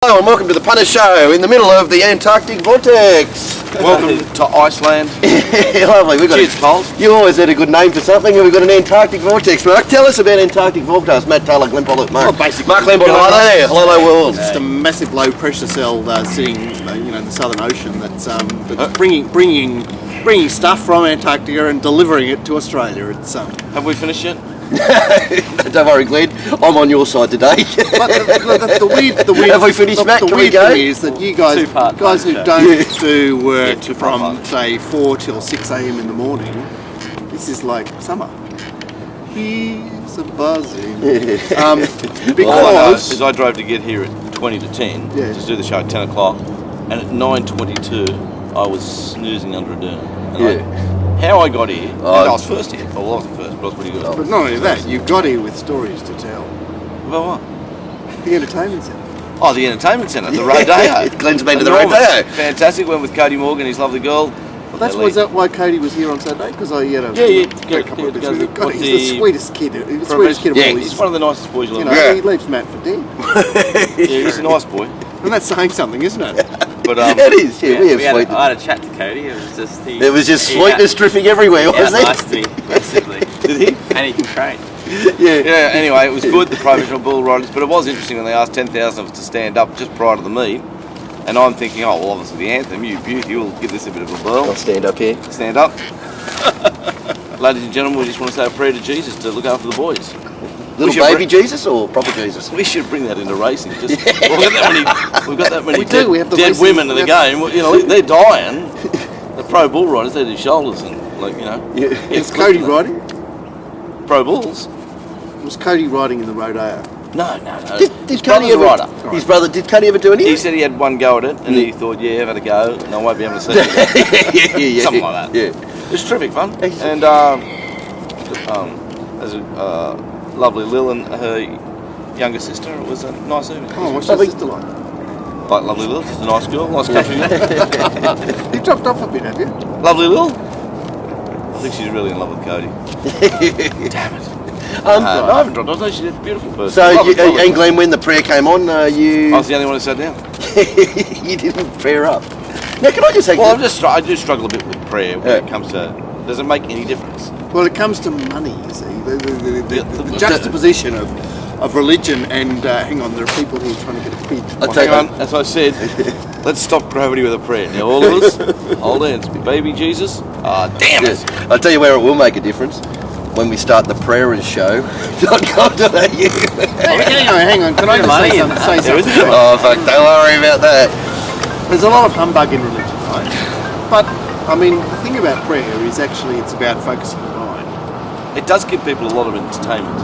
Hello and welcome to the Punters show in the middle of the Antarctic vortex. Welcome to Iceland. Lovely. We've got Cheers, Coles. You always had a good name for something, and we've got an Antarctic vortex. Mark, tell us about Antarctic vortex. Matt Taylor, Glenn Pollock, Mark. Well, basically, Mark Lambo, hello there. Hello world. It's just a massive low pressure cell sitting, in the Southern Ocean that's bringing stuff from Antarctica and delivering it to Australia. It's Have we finished yet? Don't worry, Glenn. I'm on your side today. the weird Have we finished, Matt? The Can we weird go? thing is that you guys who don't do work from say 4 till 6 a.m. in the morning, this is like summer. He's a buzzing. All I know is I drove to get here at 20 to 10 Yeah. to do the show at 10 o'clock, and at 9:22 I was snoozing under a dune. And how I got here, and I was first here. Well, I wasn't first, but I was pretty good. But not only that, you got here with stories to tell. About what? The entertainment centre. Oh, the entertainment centre, the Rodeo. Glenn's been to the Enormous. Rodeo. Fantastic. Went with Cody Morgan, his lovely girl. Was that why Cody was here on Saturday? Because he had a couple of bits with him. God, he's the sweetest kid. He's the sweetest kid of all. He's one of the nicest boys you'll ever You know, he leaves Matt for dead. Yeah, he's a nice boy. And that's saying something, isn't it? But It is, yeah. We have sweet. I had a chat to Cody. It was just sweetness dripping everywhere, wasn't it? Nice to me, basically. did he? And he can train. Yeah, anyway, it was good, the professional bull riders, but it was interesting when they asked 10,000 of us to stand up just prior to the meet, and I'm thinking, oh, well, obviously the anthem, you beauty, will give this a bit of a I'll whirl. stand up here. Stand up. Ladies and gentlemen, we just want to say a prayer to Jesus to look after the boys. Little baby Jesus or proper Jesus? We should bring that into racing. Just, we've got that many We do, we have the dead racing- women in the game. You know, they're dying. The pro bull riders, they do shoulders and, Is Cody riding? Pro bulls? Was Cody riding in the Rodeo? No. Did His Cody brother's a ever? rider. His brother, did Cody ever do anything? He said he had one go at it, and he thought, yeah, have had a go, and I won't be able to see it. yeah. Something like that. Yeah. It was terrific fun. And there's a lovely Lil and her younger sister. It was a nice evening. Oh, what's your sister like? Like lovely Lil, just a nice girl, nice country girl. You dropped off a bit, have you? Lovely Lil. I think she's really in love with Cody. Damn it. No, I haven't dropped off. No, she's a beautiful person. So, Lovely. and Glenn, when the prayer came on, you I was the only one who sat down. you didn't pair up. Now, can I just say? Well, I do struggle a bit with prayer when it comes to. Does it make any difference? Well, it comes to money, you see. The juxtaposition of religion and, hang on, there are people here trying to get a bid. Hang on, as I said, let's stop gravity with a prayer. Now, all of us, hold hands. Baby Jesus. Damn it. I'll tell you where it will make a difference. When we start the prayers show. Hang on, can I just say something? Oh, fuck, don't worry about that. There's a lot of humbug in religion, right? But, I mean, the thing about prayer is actually it's about focusing the mind. It does give people a lot of entertainment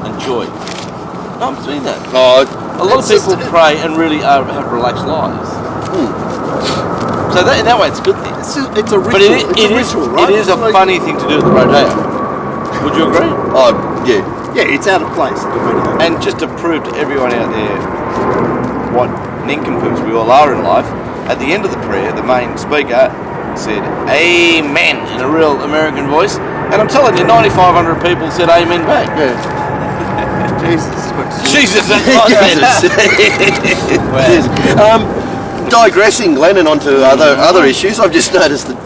and joy. No, I'm saying that. Oh, A lot of people pray and really have relaxed lives. So in that way, it's a good thing. It's a ritual. But it is ritual, right? It is a funny thing to do at the Rodeo. Would you agree? oh, yeah. Yeah, it's out of place. And just to prove to everyone out there what nincompoops we all are in life, at the end of the prayer, the main speaker said, Amen, in a real American voice. And I'm telling you, 9,500 people said Amen back. Yeah. Jesus, that's right. Digressing, Glenn, and onto other issues, I've just noticed that,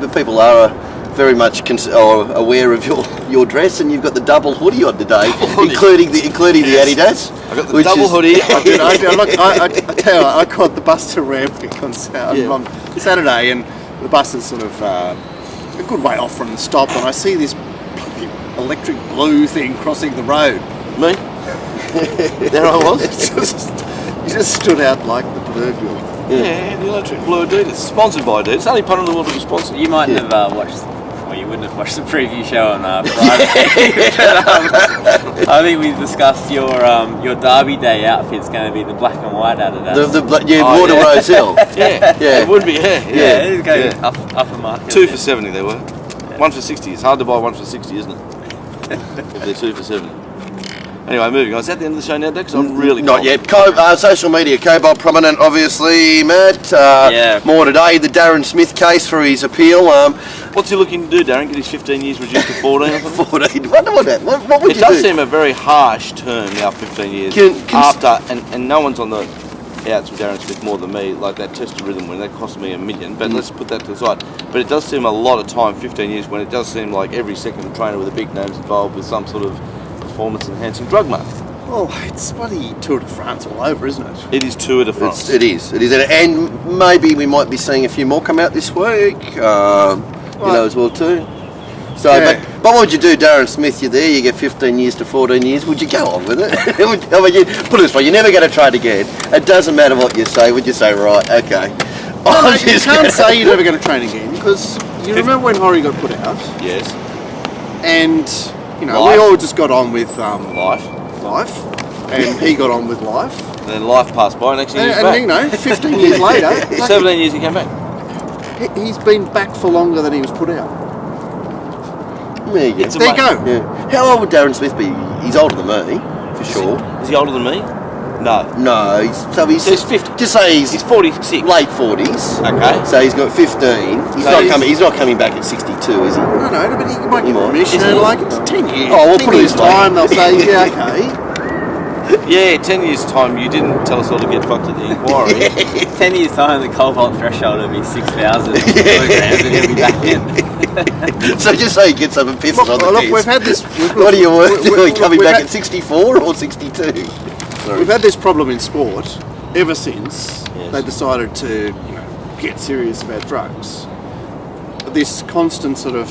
the people are very much aware of your dress, and you've got the double hoodie on today, including the Adidas. I got the double hoodie. I tell you, I caught the bus to Rambling on Saturday, and the bus is sort of a good way off from the stop, and I see this electric blue thing crossing the road. Me? There I was. You just stood out like the proverbial. Yeah, the electric blue Adidas. Sponsored by Adidas. It's the only pun in the world to be sponsored. You mightn't have watched, or you wouldn't have watched the preview show on Friday. But, I think we discussed your Derby Day outfit's going to be the black and white Adidas. Water Rose Hill. Yeah, it would be, Yeah, it's going upper market. 2 for 70 they were. 1 for 60. It's hard to buy 1 for 60, isn't it? If they're 2 for 70. Anyway, moving on. Is that the end of the show now, Dick? 'Cause I'm really Not yet. Social media, Cobalt prominent, obviously, Matt. More today, the Darren Smith case for his appeal. What's he looking to do, Darren? Get his 15 years reduced to 14 or something? 14. What would you do? It does seem a very harsh term now, 15 years after, and no one's on the outs with Darren Smith more than me, like that test of rhythm when that cost me $1 million, but let's put that to the side. But it does seem a lot of time, 15 years, when it does seem like every second trainer with a big name's involved with some sort of performance-enhancing drug, mate. Well, it's bloody Tour de France all over, isn't it? It is Tour de France. It is, and maybe we might be seeing a few more come out this week, as well too. So, Yeah. but what would you do, Darren Smith? You're there, you get 15 years to 14 years. Would you go on with it? I mean, put it this way, you're never going to try it again. It doesn't matter what you say. Would you say, right, okay? No, you can't say you're never going to train again, because you remember when Horry got put out, Yes. and Life. we all just got on with Life. life, and he got on with life, And then life passed by, and actually he's and back. 15 years later, 17 years he came back. he's been back for longer than he was put out. There you go. It's There you go. Yeah. How old would Darren Smith be? He's older than me, for sure. Is he older than me? No. No, he's So he's 50. Just say He's 46. late 40s. Okay. So he's got 15. He's not coming back at 62, is he? No, but he might He get might. permission, Isn't he? like it's 10 years. Oh, we'll 10 put it years this way. time, they'll say, yeah, okay. Yeah, 10 years' time, you didn't tell us all to get fucked at the inquiry. 10 years time, the cobalt threshold will be 6,000 kilograms and he'll be back in. So just say he gets up and pisses on the Look, test. we've had this. What are you doing? Coming we've back had- at 64 or 62? Sorry. We've had this problem in sport ever since Yes. they decided to, get serious about drugs. This constant sort of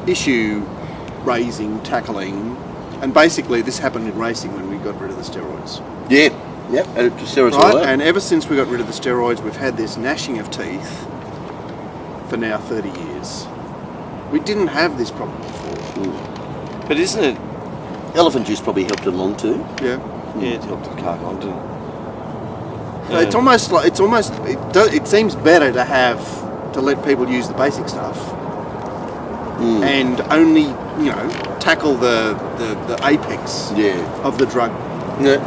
issue raising, tackling, and basically this happened in racing when we got rid of the steroids. Yeah. Yep. And steroids all Right, that. and ever since we got rid of the steroids, we've had this gnashing of teeth for now 30 years. We didn't have this problem before. But isn't it? Elephant juice probably helped him along too. Yeah. Yeah, it helped the car on, didn't it? It's almost like it seems better to let people use the basic stuff and only tackle the apex Yeah. of the drug Yeah.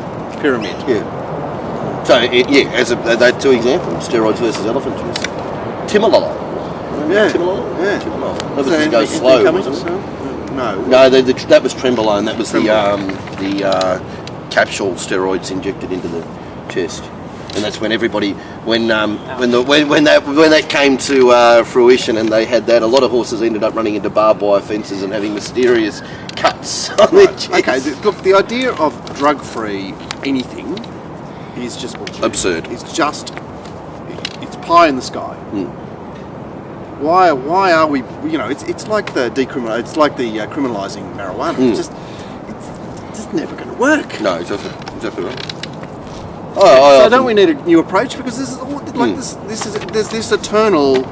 pyramid. Yeah. So those two examples: steroids versus elephant juice. Timolol. Yeah. Timolol. Yeah. Timolol. That was So to go anything slow, coming? wasn't it? No. No, that was Trembolone. That was Trembolone. the capsule steroids injected into the chest, and that's when everybody when that came to fruition and they had that, a lot of horses ended up running into barbed wire fences and having mysterious cuts on their chest. Okay. Look, the idea of drug-free anything is just bullshit. Absurd. It's pie in the sky. Why are we? It's like the criminalising marijuana. It's just never going to work. No, exactly right. So don't we need a new approach? Because this is there's this eternal,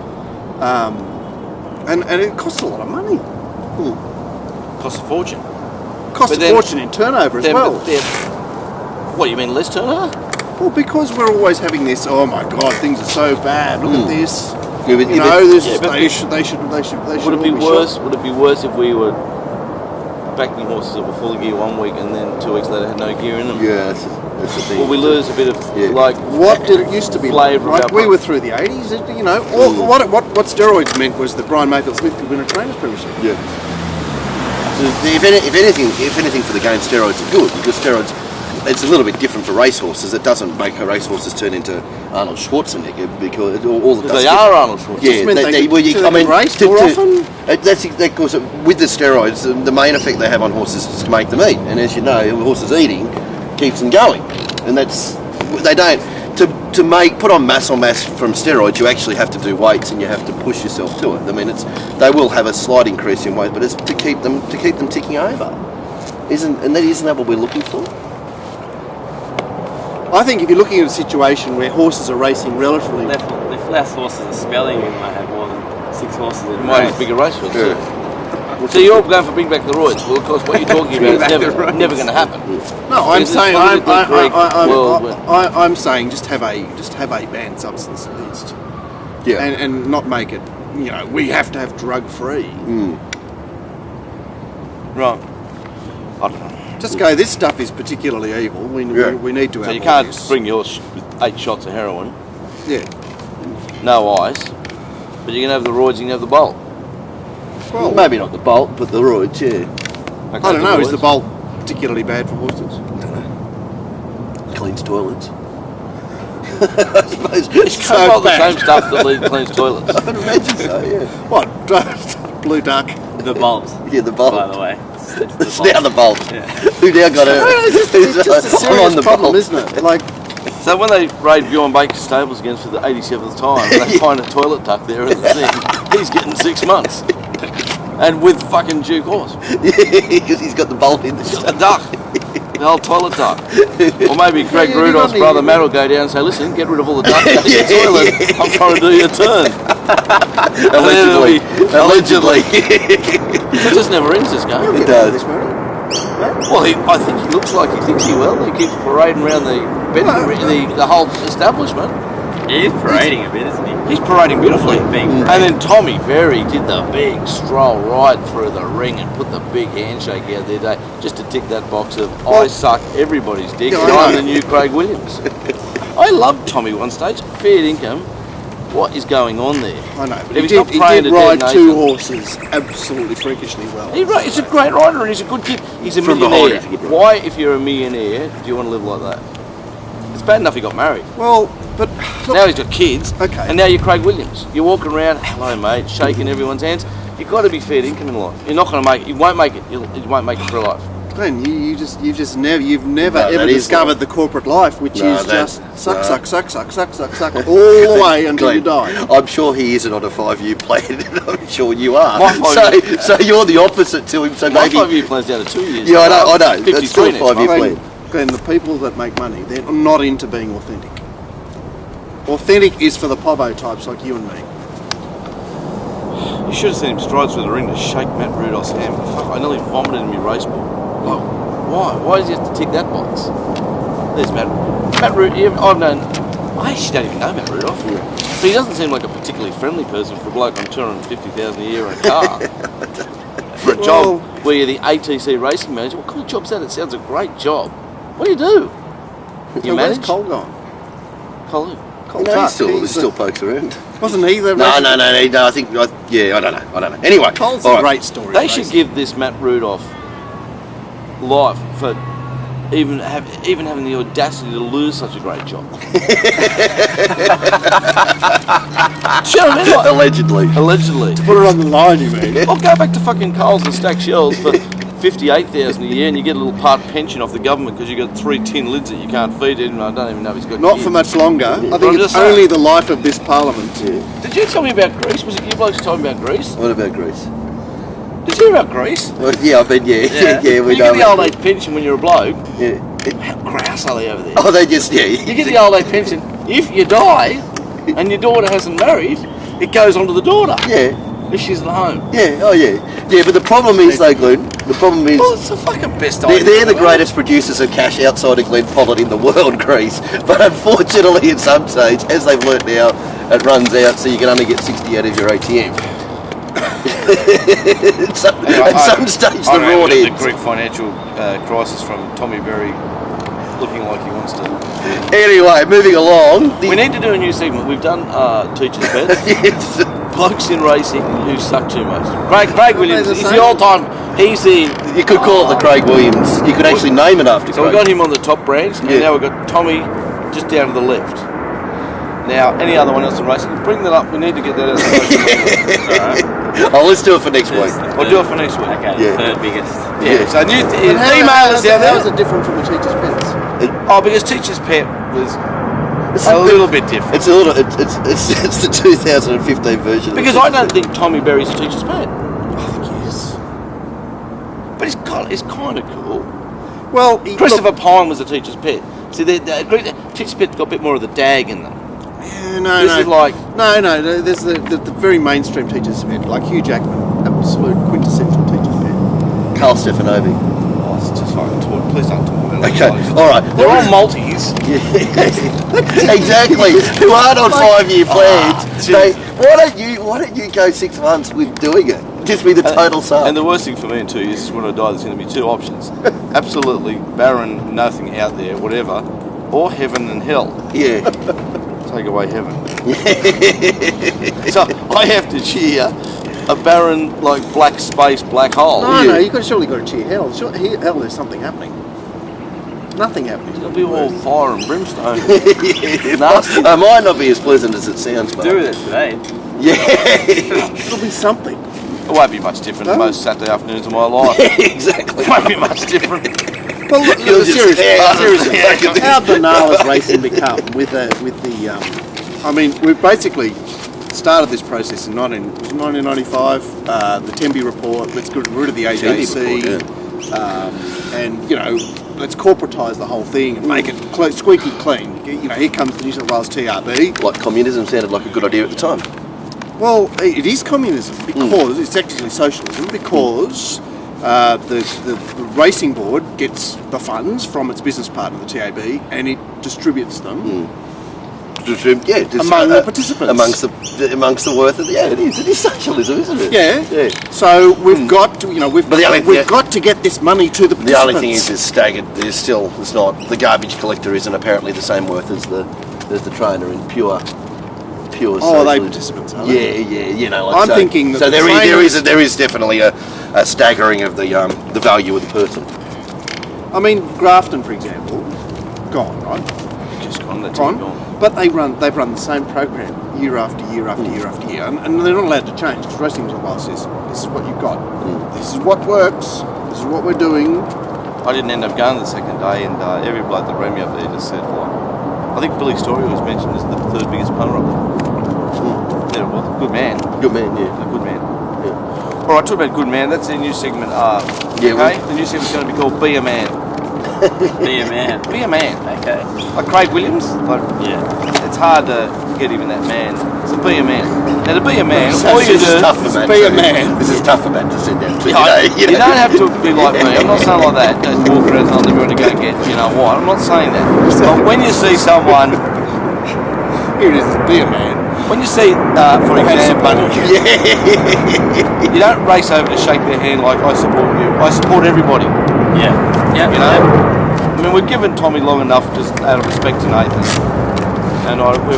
and it costs a lot of money. Costs a fortune. Costs But a then- fortune in turnover as well. What, you mean less turnover? Well, because we're always having this. Oh my God, things are so bad. Look at this. Yeah, but- They should. Would it be worse? Would it be worse if we were backing horses that were full of gear 1 week and then 2 weeks later had no gear in them? Yeah, that's the thing. Well, we lose a bit of What did it used to be flavour of like? our We were through the 80s. What steroids meant was that Brian Mayfield Smith could win a trainers premiership. Yeah. So if anything for the game, steroids are good because steroids. It's a little bit different for racehorses. It doesn't make racehorses turn into Arnold Schwarzenegger because all the They are Arnold Schwarzenegger. Yeah, meant they could race more often? That's because with the steroids, the main effect they have on horses is to make them eat, and as you know, the horses eating keeps them going, and they don't put on muscle mass from steroids. You actually have to do weights and you have to push yourself to it. I mean, they will have a slight increase in weight, but it's to keep them ticking over. Isn't that what we're looking for? I think if you're looking at a situation where horses are racing relatively, If less horses are spelling, we might have more than 6 horses in You a might race. have bigger racehorses. Yeah. So you're going for bring back the roids. Well, of course, what you're talking about is Bring back the roids. never going to happen. no, I'm This is saying politically correct world. I'm saying just have a banned substance at least, Yeah. and not make it. We have to have drug free. Right. I don't know. Just go. This stuff is particularly evil. We need to. So you can't bring yours with 8 shots of heroin, Yeah. no ice, but you can have the roids, you can have the bolt. Well, Maybe not the bolt, but the roids, yeah. I don't know. Is the bolt particularly bad for horses? cleans toilets. I suppose. It's cobalt the same stuff that cleans toilets. I would imagine so, yeah. What? Blue duck. The bolt, Yeah, the bolt. by the way. It's now the bolt. Yeah. Who now got it? It's just a I'm serious on the problem, bolt. isn't it? Like, So when they raid Bjorn Baker's stables again for the 87th time, they find a toilet duck there in the thing. He's getting 6 months. And with fucking due course. Yeah, because he's got the bolt in the A duck. The old toilet duck. Or maybe Greg Yeah, Rudolph's you brother got Matt will go down and say, listen, get rid of all the ducks out of your toilet. I'm trying to do your turn. Allegedly. Allegedly. It just never ends this game. It does. this morning. Well, I think he looks like he thinks he will. He keeps parading around the whole establishment. He is parading a bit, isn't he? He's parading beautifully. Being And then Tommy Berry did the big stroll right through the ring and put the big handshake out there today just to tick that box of I suck everybody's dick Yeah, and I I'm know. the new Craig Williams. I loved Tommy one stage. Fair income. What is going on there? I know, but If he he's not did praying to ride dead two Nathan- horses absolutely freakishly well. He's a great rider and he's a good kid. He's a From behind, millionaire. he's a good rider. Why, if you're a millionaire, do you want to live like that? It's bad enough he got married. Well, but Now he's got kids. Okay. And now you're Craig Williams. You're walking around, hello mate, shaking everyone's hands. You've got to be fair income in life. You're not going to make it. You won't make it. You won't make it through life. Glenn, you've never No, ever that is discovered life. the corporate life, which No, is that- just suck, no. suck, suck, suck, suck, suck, suck, all the way until you Glenn, die. I'm sure he isn't on a 5-year plan, and I'm sure you are. My 5-year So you're the opposite to him. So My maybe. 5-year plan's down to 2 years. Yeah, I know. 53 That's still a next 5-year month. plan. Glenn, the people that make money, they're not into being authentic. Authentic is for the povo types like you and me. You should have seen him stride through the ring to shake Matt Rudolph's hand. Fuck, I nearly vomited in my race ball. Like, why? Why does he have to tick that box? There's Matt. Matt Rudolph, I actually don't even know Matt Rudolph. But he doesn't seem like a particularly friendly person for a bloke on $250,000 a year in a car. For a Well- job where you're the ATC racing manager. What kind of job's that? It sounds a great job. What do you do? You So where's manage? Cole gone? Cole. Cole No, Tuck, he he's still pokes around. wasn't he the No, racing- I think, I don't know. Anyway, Cole's all a right. great story. They of should racing. give this Matt Rudolph life for even having the audacity to lose such a great job. Do you know what I mean? Like, Allegedly. allegedly. Put it on the line, you mean? I'll go back to fucking Coles and stack shells for $58,000 a year, and you get a little part pension off the government because you got 3 tin lids that you can't feed in. I don't even know if he's got Not kids. for much longer. I I'm think just it's saying. only the life of this parliament. Did you tell me about Greece? Was it you blokes told me about Greece? What about Greece? Did you hear about Greece? Well, yeah, I bet, yeah, we you know. get the old age pension when you're a bloke. Yeah. How grouse are they over there? Oh, they just, You get the old age pension. If you die and your daughter hasn't married, it goes on to the daughter yeah, if she's at home. yeah, but the problem is though, Glenn, the problem is Well, it's the fucking best idea. they're the in world. greatest producers of cash outside of Glenfollet in the world, Greece. But unfortunately, at some stage, as they've learnt now, it runs out, so you can only get 60 out of your ATM. at some stage, the raw the ends. Greek financial crisis from Tommy Berry looking like he wants to. Anyway, moving along. We need to do a new segment. We've done teachers' pets. Yes. Blokes in racing who suck too much. Craig Williams, the he's same? the all-time. He's the. You could call it the Craig Williams. You could actually name it after So we Craig. got him on the top branch, and Yeah. now we've got Tommy just down to the left. Now, any other one else in racing, bring that up. We need to get that out. Alright. Oh, let's do it for next week. We'll do it for next week. Okay, Yeah. the third biggest. Yeah. So new But email us down How is there. it different from the teacher's pets? Oh, because Teacher's Pet was It's a little bit different. It's a little. It's the 2015 version. Because I don't think Tommy Berry's a Teacher's Pet. I think he is. But it's kind of cool. Well, Christopher Pine was a Teacher's Pet. See, Teacher's Pet's got a bit more of the dag in them. Yeah, no, This no. is like- No, there's the very mainstream teacher's pet, like Hugh Jackman, absolute quintessential teacher's pet. Carl Stefanovic. Oh, it's just fucking talk. Please don't talk about it. Okay, all right. They're all multis. Exactly. Who aren't on 5-year plans? gee. Why don't you go 6 months with doing it? Just be the total sum. And the worst thing for me in 2 years is when I die, there's going to be 2 options. Absolutely barren, nothing out there, whatever, or heaven and hell. yeah. Take away heaven. So I have to cheer a barren, like black space, black hole. No, Yeah. no, you've surely got to cheer hell. Hell, there's something happening. Nothing happening. It'll be all fire and brimstone. Nasty. It might not be as pleasant as it sounds, but Do with it today. yeah, It'll be something. It won't be much different than No. most Saturday afternoons of my life. exactly. It won't be much different. Well, look, You'll just seriously, stare. how banal has racing become with the I mean, we've basically started this process in 1995. The Temby report. Let's get rid of the AJC, and let's corporatise the whole thing and make it squeaky clean. Here comes the New South Wales TRB. Like communism sounded like a good idea at the time. Well, it is communism because it's actually socialism because the racing board gets the funds from its business partner, the TAB, and it distributes them among the participants. Amongst the worth of it is socialism, isn't it? Yeah. So we've got to, we've got to get this money to the participants. The only thing is, it's staggered. It's not. The garbage collector isn't apparently the same worth as the trainer in pure. Oh, socialism. are they participants? Are they? Yeah. I'm thinking that so. the There is definitely a staggering of the value of the person. I mean, Grafton, for example, gone, right? Just gone. That's Gone. gone. But they've run the same program year after year after year after year, and they're not allowed to change because Racing New South Wales says this is what you've got, this is what works, this is what we're doing. I didn't end up going the second day, and every bloke that ran me up there just said, I think Billy Story was mentioned as the third biggest punter up there. Yeah, well, good man. Good man, yeah. A good man. Yeah. All right, talk about good man. That's the new segment. Yeah, okay, the new segment's going to be called Be a Man. Be a man. Be a man. Okay. Like Craig Williams. Yeah. It's hard to get him in that man. So be a man. Now to be a man, So all you this is do tough for is Matt be to- a man. This is tough for Matt to sit down to. You don't have to be like me. I'm not saying like that. Just walk around telling everyone to go and get, what. I'm not saying that. But when you see someone, Here it is, be a man. when you see, for example, you don't race over to shake their hand like I support you. I support everybody. Yeah. Yeah. I mean, we've given Tommy long enough just out of respect to Nathan, and we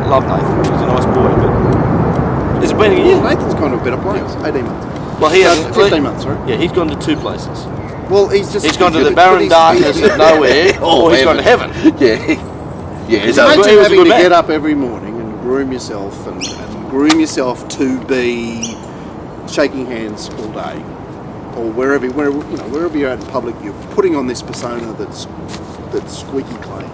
love Nathan. He's a nice boy, but it's been a year. Nathan's gone to a better place. 18 months. Well, he has 15 months, sorry. Yeah, he's gone to two places. Well, he's Gone to the barren darkness of nowhere, or he's gone to heaven. Yeah. So Imagine he was a having good to man. get up every morning and groom yourself and groom yourself to be shaking hands all day, or wherever you're out in public, you're putting on this persona that's squeaky clean.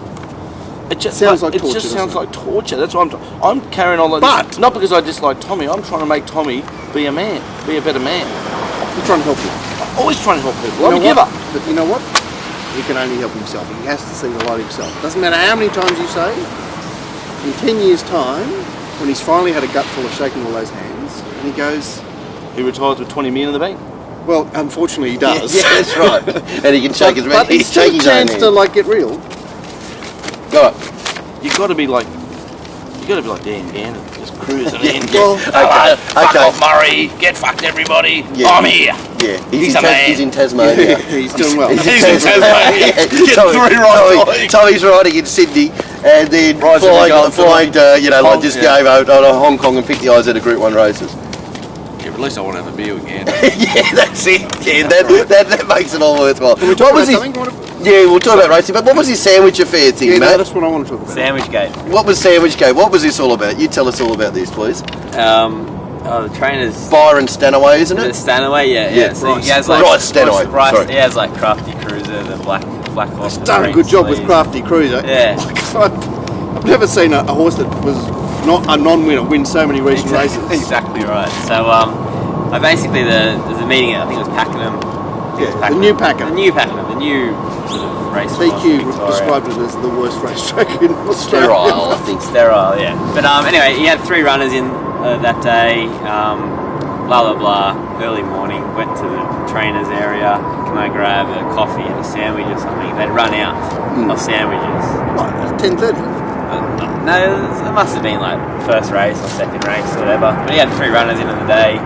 It just Sounds like it torture, just sounds doesn't like torture. That's why I'm carrying on like But- this. Not because I dislike Tommy. I'm trying to make Tommy be a man, be a better man. I'm trying to help you. I'm always trying to help people. You I'm a know giver. what? But you know what? He can only help himself. He has to see the light himself. Doesn't matter how many times you say. In 10 years' time, when he's finally had a gut full of shaking all those hands, and he goes, He retires with 20 million in the bank. well, unfortunately he does. Yeah, that's right. And he can shake his But he's he's still a shaking his own chance hand. to get real. Go on. You got to be like Dan Gannon, just cruising in. Well, Fuck off, Murray. Get fucked, everybody. Yeah. I'm here. Yeah, He's a man. He's in Tasmania. he's doing well. He's in Tasmania. Get three right. Tommy's riding in Sydney, and then Rides in the Gold flying to, Hong- just yeah. go over to Hong Kong and pick the eyes out of Group 1 races. Yeah, but at least I want to have a beer again. Yeah, that's it. Yeah, that makes it all worthwhile. Can we talk about his, something? Yeah, we'll talk about racing, but what was his sandwich affair thing, Yeah, no, Matt? that's what I want to talk about. Sandwich gate. What was Sandwich Gate? What was this all about? You tell us all about this, please. The trainers. Byron Stanaway, isn't The it? Stanaway, yeah. So Bryce. he has Bryce Stanaway, Bryce, sorry. he has like Crafty Cruiser, the black horse. He's done a good job with Crafty Cruiser. Yeah. I've never seen a horse that was not a non-winner win so many recent races. Exactly right. So I basically there's a meeting. I think it was Pakenham. Yeah, the new Pakenham. The new Pakenham. The new sort of race. course in TQ Victoria. described it as the worst racetrack in Australia. Sterile, I think. Sterile, yeah. But anyway, he had 3 runners in that day. Blah blah blah. Early morning, went to the trainers area. Can I grab a coffee and a sandwich or something? They'd run out of sandwiches. What, 10:30? No, it must have been like first race or second race or whatever. But he had 3 runners in the day.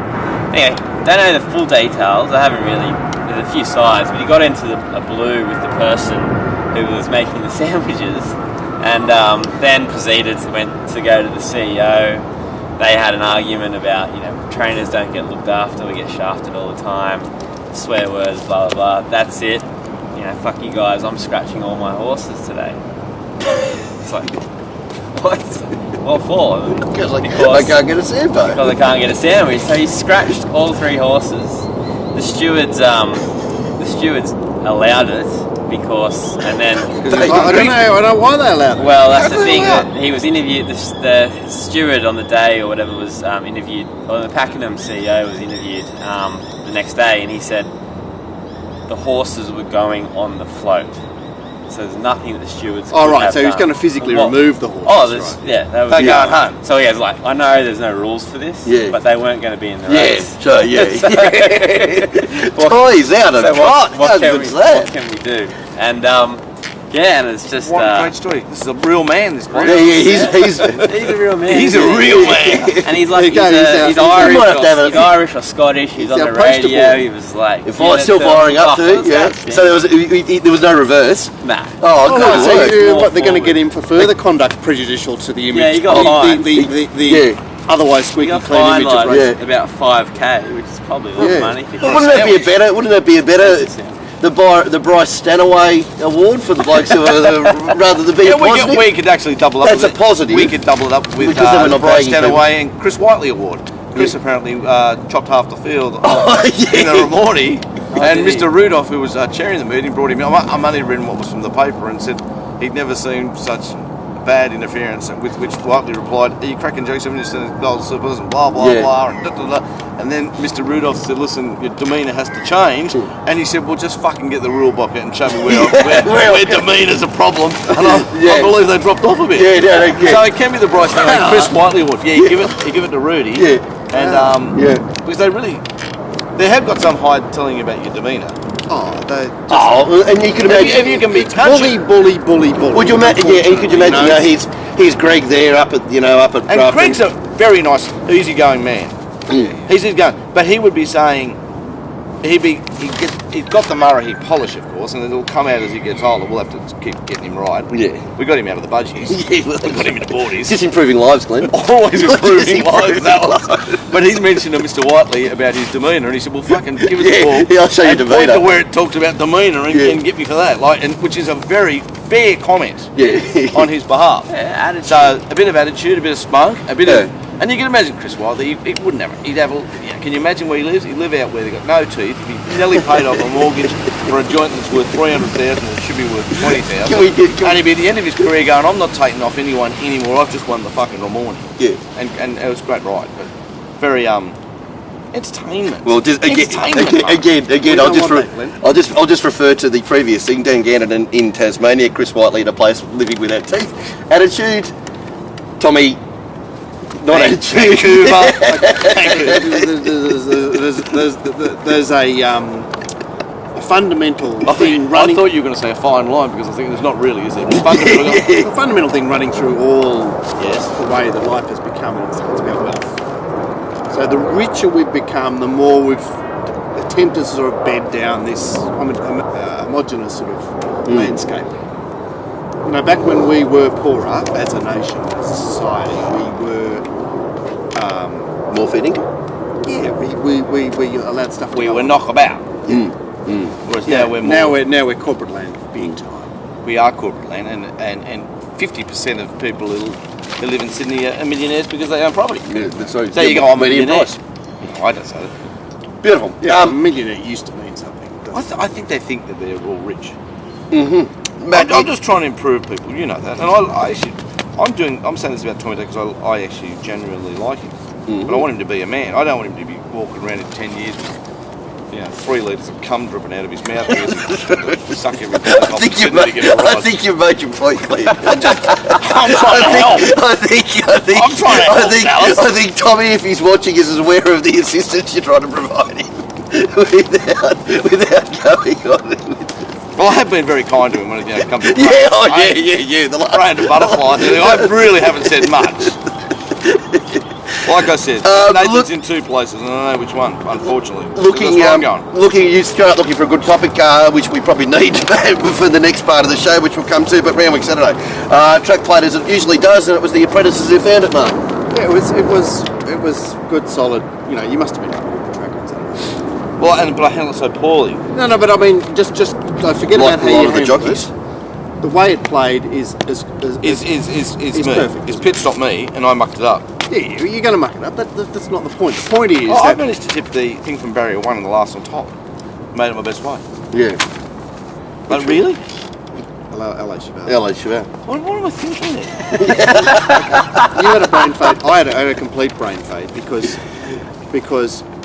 Anyway, don't know the full details. I haven't really. There's a few sides, but he got into a blue with the person who was making the sandwiches, and then proceeded to go to the CEO. They had an argument about trainers don't get looked after, we get shafted all the time, swear words, blah blah blah. That's it. fuck you guys, I'm scratching all my horses today. It's like, what? What for? Because I can't get a sandbag. Because I can't get a sandwich. So he scratched all 3 horses. The stewards allowed it because, and then I don't know why they allowed it. well, that's the thing. That he was interviewed. The steward on the day or whatever was interviewed, or the Pakenham CEO was interviewed the next day, and he said the horses were going on the float. So there's nothing that the stewards. Oh, could right. have So he was done. going to physically remove the horses. Oh, right. yeah, that was They're going home. So he was like, I know there's no rules for this, but they weren't going to be in the race. So Toys out of trot. What How good's that? what can we do? And and it's just What a great story. This is a real man, this boy. He's he's a real man. He's a real man. And he's like, he's Irish. He's Irish or Scottish. He's on the our poster radio. boy. He was like, If I still firing up to it, yeah. So there was no reverse. Nah. Oh, Oh, good so work. what they're going to get him for further conduct prejudicial to the image. Yeah, you got fined. The otherwise squeaky You got clean fined image of like race. about 5k, which is probably a lot of money. Well, wouldn't that be a better the Bryce Stanaway award for the blokes who are rather than being positive? We could actually double up. That's with a positive. We could double it up with Because they were the not Bryce bragging Stanaway and Chris Whiteley award. Chris apparently chopped half the field in the Ramornie, and did he? Mr. Rudolph, who was chairing the meeting, brought him in. I'm only reading what was from the paper and said he'd never seen such bad interference, and with which Whiteley replied, "Are you cracking jokes? I'm just saying goals, and blah blah blah." And, and then Mr. Rudolph said, "Listen, your demeanour has to change." And he said, "Well, just fucking get the rule book out and show me where demeanour's a problem." And I believe they dropped off a bit. So it can be the Bryce Stanley, Chris Whiteley award. Yeah, you give it to Rudy. And because they have got some hide telling you about your demeanour. And you could imagine if you can be bully. Would you imagine? Yeah, and could you imagine? He's Greg there up at And Greg's a very nice, easygoing man. He's easygoing, but he would be saying he's got the Murray polish, of course, and it'll come out as he gets older. We'll have to keep getting him right. Yeah, we got him out of the budgies. We got him in the boardies. Just improving lives, Glenn. Always improving lives. But he's mentioned to Mr. Whiteley about his demeanour, and he said, "Well, fucking give us the ball. Yeah, I'll show you and demeanour." Point to where it talks about demeanour and get me for that." Which is a very fair comment on his behalf. Attitude. So a bit of attitude, a bit of spunk, a bit of. And you can imagine Chris Whiteley, he wouldn't have it. He'd have can you imagine where he lives? He'd live out where they've got no teeth. He'd be nearly paid off a mortgage for a joint that's worth 300,000 and it should be worth 20,000. And he'd be at the end of his career going, "I'm not taking off anyone anymore. I've just won the fucking Ramornie." Yeah. And it was a great ride, but very entertainment. Well, just again, I'll just refer to the previous thing. Dan Gannon in Tasmania, Chris Whiteley in a place living without teeth. Attitude, Tommy. Not attitude. There's a fundamental thing running. I thought you were going to say a fine line because I think there's not really, is there? The fundamental thing running through all the way that life has become, it's about wealth. So the richer we've become, the more we've attempted to sort of bed down this homogenous sort of landscape. You know, back when we were poorer as a nation, as a society, we were more feeding. Yeah, we allowed stuff. We were knockabout. Whereas now we're corporate land big time. We are corporate land, and 50% of people who live in Sydney are millionaires because they own property. Yeah, so you go, "I'm a millionaire." I don't say that. Beautiful. Yeah, millionaire used to mean something. I think they think that they're all rich. I'm just trying to improve people, you know that. And I'm saying this about Tommy Day because I actually genuinely like him. But I want him to be a man. I don't want him to be walking around in 10 years with 3 litres of cum dripping out of his mouth because he suck everything off. I think you've made your point clear. I'm trying to help. I think Tommy, if he's watching, is aware of the assistance you're trying to provide him without going on it. Well, I have been very kind to him when it comes to The brand butterfly. I really haven't said much. Like I said, Nathan's in 2 places, and I don't know which one, unfortunately. You start looking for a good topic, which we probably need for the next part of the show, which we'll come to, but Round Week Saturday. Track played as it usually does, and it was the apprentices who found it, Mark. Yeah, it was good, solid. You know, you must have been up on the track on Saturday. Well, but I handled it so poorly. No, but I mean, just forget Like about how a lot you of the handled jockeys. it. The way it played is Is me. perfect. It's pit stop me, and I mucked it up. Yeah, you're going to muck it up. That's not the point. The point is I that managed to tip the thing from barrier 1 and the last on top. Made it my best way. Yeah. But really? LA Chabal. LA Chabal. What am I thinking there? You had a brain fade. I had a complete brain fade because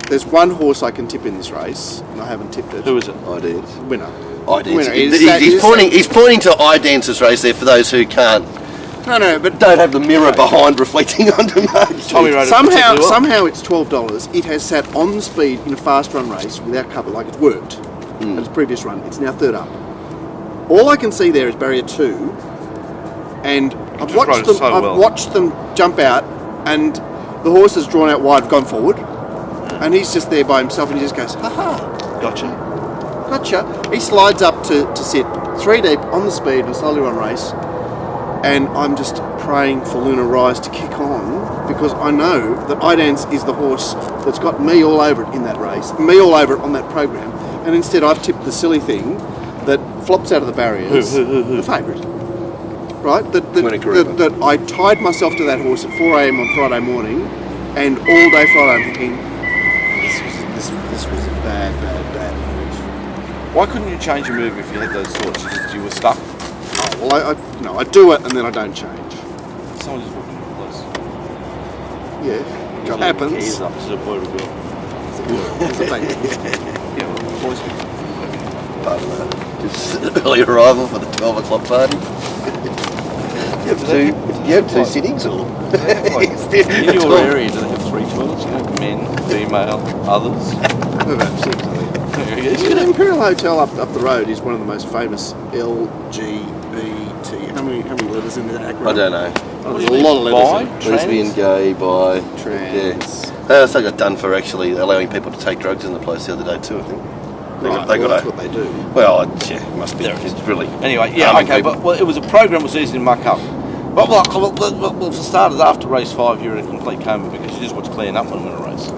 there's one horse I can tip in this race, and I haven't tipped it. Who is it? I did. Winner. Winner. Is He's pointing to iDance's race there for those who can't. No, but Don't have the mirror behind reflecting onto Mark. Tommy wrote it particularly well. Somehow it's $12. It has sat on the speed in a fast run race without cover, like it's worked. At its previous run, it's now third up. All I can see there is barrier 2, and I've watched them jump out, and the horse has drawn out wide, gone forward, and he's just there by himself, and he just goes, ha ha. Gotcha. He slides up to sit 3 deep on the speed in a slowly run race, and I'm just praying for Luna Rise to kick on, because I know that iDance is the horse that's got me all over it in that race, me all over it on that program, and instead I've tipped the silly thing that flops out of the barriers. Who? The favourite. Right? That I tied myself to that horse at 4 a.m. on Friday morning, and all day Friday I'm thinking, this was a bad move. Why couldn't you change your move if you had those thoughts? You were stuck? Oh, well, I do it and then I don't change. Someone just walked into the place. Yeah, it happens. Keys up to the boy or girl. It's a baby. Yeah, well, boys can. Part of that. Just early arrival for the 12 o'clock party. You have two sittings or? In your area, do they have 3 toilets? You know, men, female, others? We have 6, I think. The Imperial Hotel up the road is one of the most famous LGBT. How many letters in that acronym? I don't know. There's a lot of letters in it. Lesbian, gay, bi, Trans. Yeah. They also got done for actually allowing people to take drugs in the place the other day too, I think. That's what they do. Well, yeah, it must be. It's really. Anyway, yeah, okay, but it was a program was easy to muck up. But for starters, after race 5, you're in a complete coma because you just watch clean up when we win a race.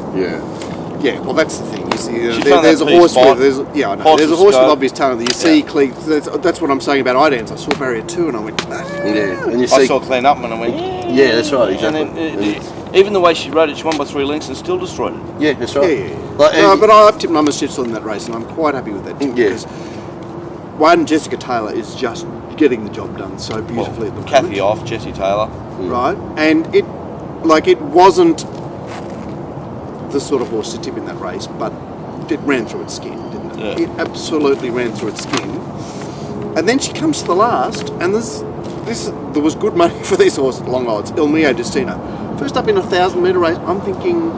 Yeah, well, that's the thing. You see, She found there's a that horse spot. with I know. Horse There's a with horse with scope. obvious talent that you see clean. That's what I'm saying about iDance. I saw barrier 2 and I went, Yeah, and you I see. saw clean up and I went, Yeah, that's right. Exactly. and then even the way she rode it, she won by 3 lengths and still destroyed it. Yeah, that's right. Yeah. Like, No, but I've tipped Mama Schnitzel in that race and I'm quite happy with that too. Yeah. Because one, Jessica Taylor is just getting the job done so beautifully at the moment. Kathy off, Jessie Taylor. Right? And it wasn't the sort of horse to tip in that race, but it ran through its skin, didn't it? Yeah. It absolutely ran through its skin. And then she comes to the last, and there was good money for this horse at long odds, Il Mio Destino. First up in a 1,000-metre race, I'm thinking,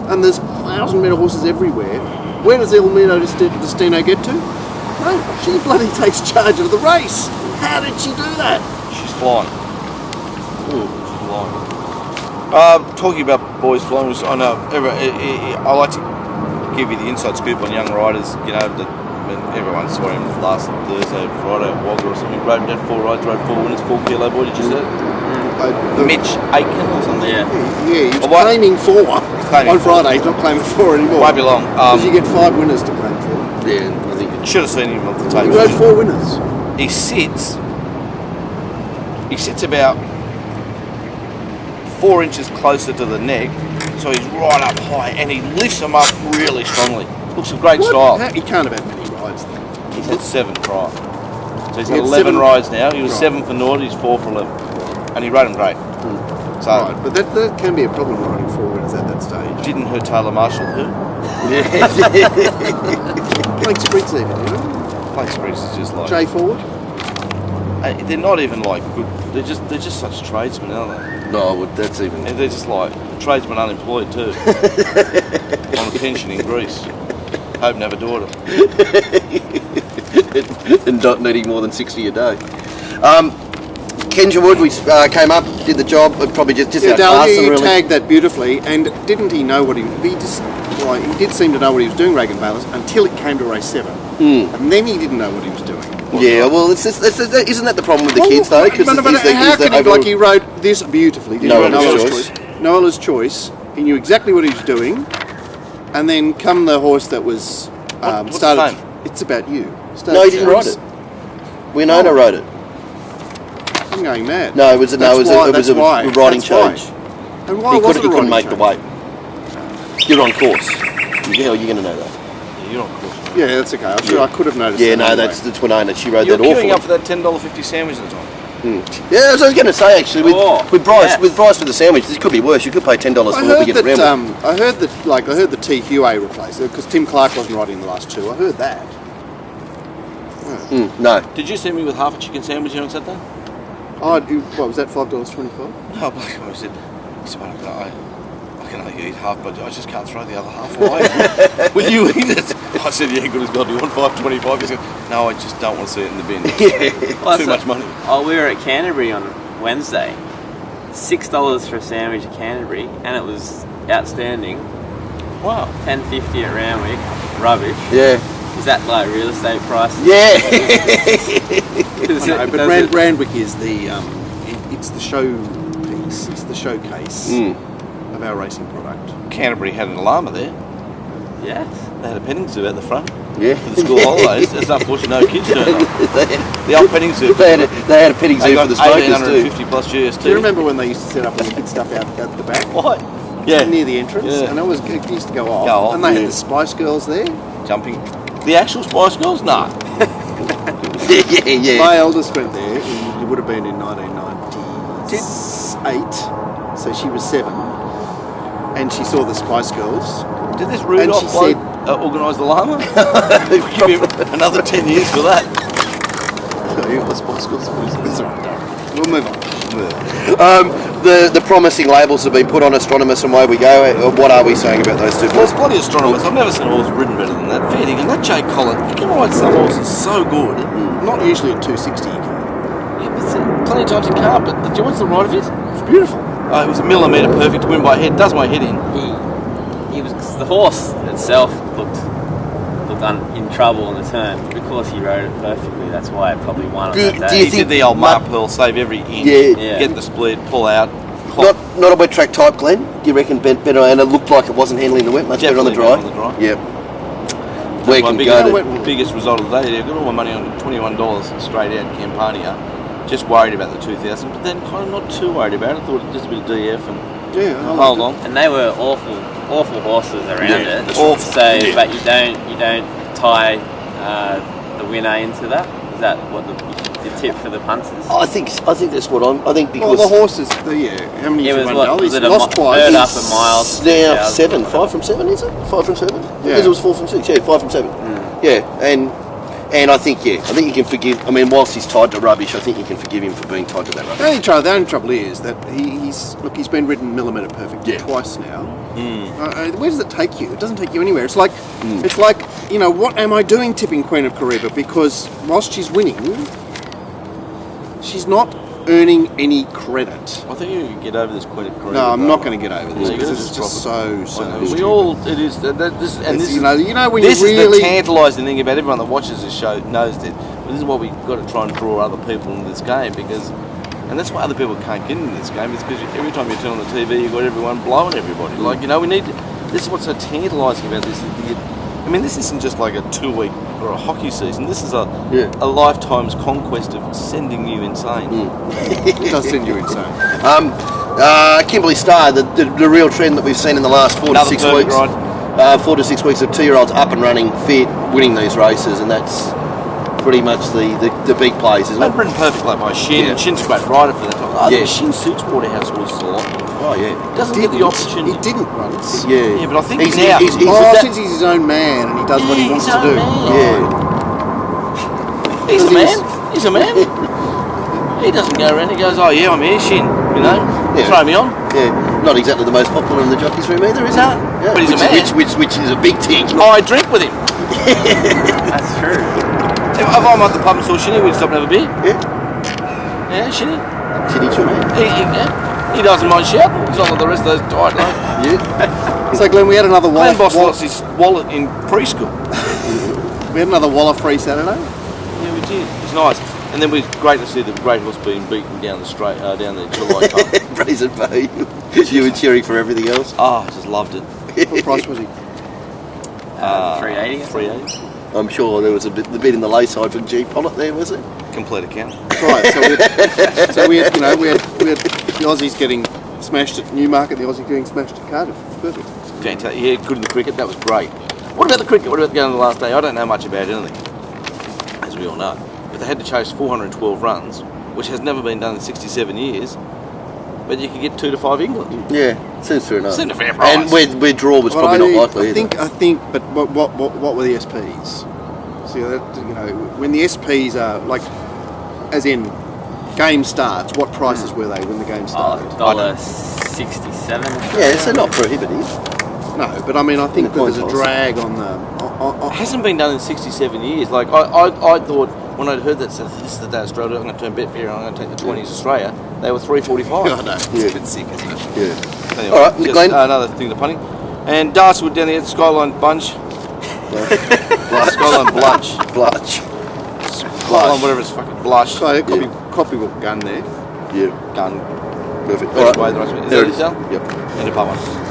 and there's 1,000-metre horses everywhere. Where does Il Mio Destino get to? No, she bloody takes charge of the race. How did she do that? She's flying. She's flying. Talking about boys flying, I know I like to give you the inside scoop on young riders. You know, everyone saw him last Thursday, Friday at Wagga or something. Rode 4 rides, rode 4 winners, 4 kilo boy. Did you see it? Mitch Aiken or something. Yeah, he was claiming 4 on Friday. He's not claiming 4 anymore. Won't be long. Because you get 5 winners to claim 4. Yeah, I think Should have seen him on the tape. He rode 4 winners. He sits about 4 inches closer to the neck, so he's right up high, and he lifts him up really strongly. Looks a great style. He can't have had many rides then. He's had 7 prior. So he's He had had 11 7 rides now. He was Right. 7 for Nord, he's 4 for 11. And he rode him great. So, Right, but that can be a problem riding 4 winners at that stage. didn't her Taylor Marshall who? Like sprints even, you know? Play Spriggs is just like... J forward. They're not even like good. They're just such tradesmen, aren't they? no, that's even. And they're just like tradesmen unemployed too. On a pension in Greece. Hoping to have a daughter. And not needing more than 60 a day. Kenja Wood, we came up, did the job, probably just Yeah, our Dale, class you really. tagged that beautifully, and didn't he know what he did seem to know what he was doing, Reagan Bayless, until it came to race 7. And then he didn't know what he was doing. Yeah, well, isn't that the problem with the kids though? Because how could he, like, he rode this beautifully, didn't he? Noela's Choice. Noela's Choice. He knew exactly what he was doing, and then come the horse that was What's started. the name? It's about you. No, he didn't write it. Winona wrote it. I'm going mad. No, it was a writing That's change. And why He was it a couldn't writing make the change? weight. You're on course. How are you going to know that? Yeah, you're on course. Yeah, that's okay. I'm sure I could have noticed. Yeah, that no, anyway. that's the Winona. She wrote You're that queuing awful. up for that $10.50 sandwich at the time. Yeah, that's what I was going to say actually. With Bryce, yes. with Bryce for the sandwich, this could be worse. You could pay $10 for I it to heard get that. around. I heard the T Huey replaced it because Tim Clark wasn't writing the last two. I heard that. No. Did you see me with half a chicken sandwich here on Saturday? Oh, what was that? $5.25. No, but he said, I can only eat half, but I just can't throw the other half away. Will you eat it? I said, yeah, good as God. Do you want $5.25? He said, no, I just don't want to see it in the bin. Well, Too much money. Oh, we were at Canterbury on Wednesday. $6 for a sandwich at Canterbury, and it was outstanding. Wow. $10.50 at Randwick. Rubbish. Yeah. Is that like real estate prices? Yeah. But Randwick is it's the showpiece. It's the showcase of our racing product. Canterbury had an alarmer there. Yes. They had a petting zoo at the front Yeah. for the school holidays. It's unfortunate no kids turned up. The old petting zoo. They had a petting zoo for the smokers too. 1,850 plus GST. Do you remember when they used to set up all the kid stuff out the back? What? Yeah. Near the entrance, Yeah. and it used to go off. Go off, and they yeah. had the Spice Girls there. Jumping. The actual Spice Girls? Nah. Yeah. My eldest went there. It would have been in 1998, so she was 7, and she saw the Spice Girls. Did this Rudolph she bloke said- organise the llama? Give him another 10 years for that. We'll move on. The promising labels have been put on Astronomers and away we go. What are we saying about those two? Well, it's bloody astronomers. I've never seen a horse ridden better than that. Fair dinkum. That Jake Collins, he can ride some horses so good. Not usually at 260. Yeah, but plenty of times he can't, but did you watch the ride of his? It's beautiful. It was a millimetre perfect to win by head. Does my head in. He was the horse itself looked in trouble on the turn. Because he rode it perfectly, that's why it probably won on that Do day. you He think did the old Mark Pearl, save every inch. Yeah. Get the split, pull out. Not a wet track type, Glenn? Do you reckon better? And it looked like it wasn't handling the wet much better on the dry? Definitely better on the dry. Yeah. Where My can go to? biggest result of the day. I got all my money on $21 straight out Campania. Just worried about the 2000, but then kind of not too worried about it. I thought just a bit of DF and Yeah, hold on. And they were awful horses around Yeah, it. that's awful. So, Yeah. but you don't tie the winner into that. Is that what the tip for the punters? I think that's what I think Well, because the horses, how many It years was have what? run? Was He's it lost twice. third up a mile? now 7, 5 from 7, is it? 5 from 7? Yeah. Because it was 4 from 6. Yeah, 5 from 7. Yeah, and I think you can forgive. I mean, whilst he's tied to rubbish, I think you can forgive him for being tied to that rubbish. The only trouble is that he's been ridden millimetre perfect twice now. Where does it take you? It doesn't take you anywhere. It's like what am I doing tipping Queen of Kariba? Because whilst she's winning, she's not earning any credit. I think you can get over this Queen of Korea. No, I'm not going to get over this Yeah, because you it's gotta just just so we stupid. all, it is, this, and It's, this, you know when this you is really the tantalising thing about everyone that watches this show knows that. But this is why we've got to try and draw other people into this game because, and that's why other people can't get into this game is because every time you turn on the TV, you've got everyone blowing everybody. Like, we need. This is what's so tantalising about this. This isn't just like a 2-week or a hockey season. This is a lifetime's conquest of sending you insane. it does send you insane. Kimberley Starr, the real trend that we've seen in the last 4 to 6 weeks. 4 to 6 weeks of 2-year-olds up and running, fit, winning these races, and that's pretty much the big plays, isn't it? They've ridden perfectly by Shin. Yeah. And Shin's a great rider for that. I Yeah. think Shin suits Waterhouse horses a lot. Oh yeah. Doesn't get the opportunity. He didn't once. Yeah. Yeah, but I think he's now. he's Since he's his own man and he does what he wants he's to his do. own man. Yeah. He's a man. He's a man. He doesn't go around and goes, oh yeah, I'm here, Shin. Throw me on. Yeah. Not exactly the most popular in the jockeys room either, is he? No. Yeah. But he's a man. Which is a big tick. I drink with him. That's true. If I'm at the pub and saw Shinny, we'd stop and have a beer. Yeah. Yeah, Shinny. Chitty chitty. He doesn't mind shouting. He's not like the rest of those tight like. Yeah. So Glenn, we had another Glenn Boss lost his wallet in preschool. We had another Waller free Saturday. Yeah, we did. It was nice. And then it was great to see the great horse being beaten down the July Cup. Brazen Bay. You were cheering for everything else. Oh, I just loved it. What price was he? 380. 380. I'm sure there was the bit in the lay side for Jeep on it there, was it? Complete account. Right, so we had the Aussies getting smashed at Newmarket, the Aussies getting smashed at Cardiff. Perfect. Fantastic. Yeah, good in the cricket. That was great. What about the cricket? What about the game on the last day? I don't know much about anything, as we all know. But they had to chase 412 runs, which has never been done in 67 years. But you could get 2 to 5 England. Yeah, seems fair enough. Seems a fair price. And where draw was probably not likely. I think. But what were the SPs? See, when the SPs are like, as in, game starts. What prices were they when the game started? $1.67. Yeah, so not prohibitive. No, but I mean, I think there was a policy. drag on the. It hasn't been done in 67 years. Like I thought when I'd heard that, so this is the day Australia, I'm going to turn Betfair and I'm going to take the 20s Australia. They were 345. I know. It's a bit sick, isn't it? Yeah. Anyway, All right, just Glenn. another thing to punting. And Dartswood down there, Skyline Bunch. Skyline Blunch. Blush. Skyline, whatever it's fucking blush. So copybook gun there. Yeah. Gun. Perfect. Best way, the rest of it. Is There that it is. Del? Yep. And a part one.